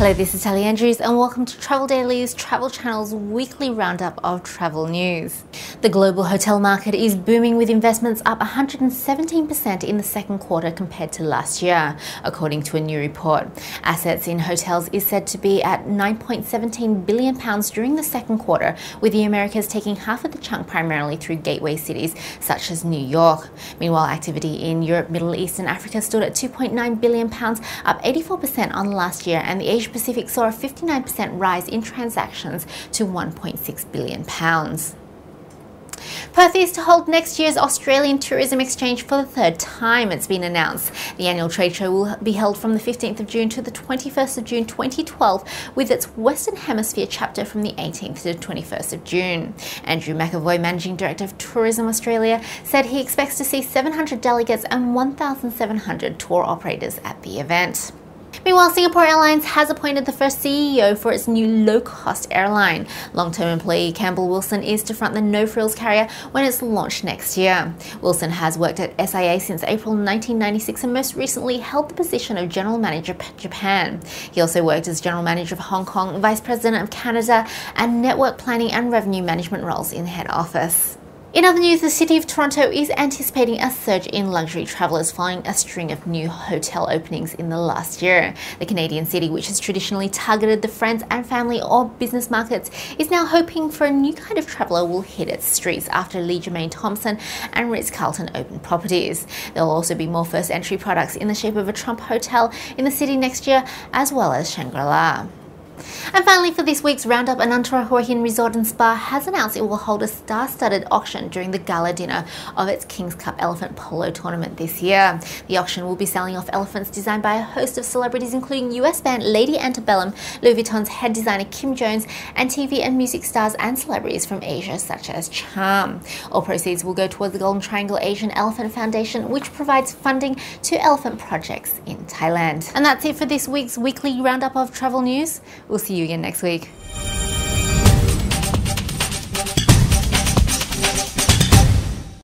Hello, this is Tally Andrews and welcome to Travel Daily's Travel Channel's weekly roundup of travel news. The global hotel market is booming with investments up 117% in the second quarter compared to last year, according to a new report. Assets in hotels is said to be at £9.17 billion during the second quarter, with the Americas taking half of the chunk primarily through gateway cities such as New York. Meanwhile, activity in Europe, Middle East and Africa stood at £2.9 billion, up 84% on last year, and the Asia Pacific saw a 59% rise in transactions to £1.6 billion. Perth is to hold next year's Australian Tourism Exchange for the third time, it's been announced. The annual trade show will be held from the 15th of June to the 21st of June 2012, with its Western Hemisphere chapter from the 18th to the 21st of June. Andrew McAvoy, Managing Director of Tourism Australia, said he expects to see 700 delegates and 1,700 tour operators at the event. Meanwhile, Singapore Airlines has appointed the first CEO for its new low-cost airline. Long-term employee Campbell Wilson is to front the no-frills carrier when it's launched next year. Wilson has worked at SIA since April 1996 and most recently held the position of General Manager of Japan. He also worked as General Manager of Hong Kong, Vice President of Canada, and Network Planning and Revenue Management roles in the head office. In other news, the City of Toronto is anticipating a surge in luxury travellers following a string of new hotel openings in the last year. The Canadian city, which has traditionally targeted the friends and family or business markets, is now hoping for a new kind of traveller will hit its streets after Lee Germain Thompson and Ritz-Carlton open properties. There will also be more first entry products in the shape of a Trump hotel in the city next year, as well as Shangri-La. And finally, for this week's roundup, Anantara Hawaiian Resort and Spa has announced it will hold a star-studded auction during the gala dinner of its King's Cup Elephant Polo tournament this year. The auction will be selling off elephants designed by a host of celebrities, including US band Lady Antebellum, Louis Vuitton's head designer Kim Jones, and TV and music stars and celebrities from Asia such as Charm. All proceeds will go towards the Golden Triangle Asian Elephant Foundation, which provides funding to elephant projects in Thailand. And that's it for this week's weekly roundup of travel news. We'll see you again next week.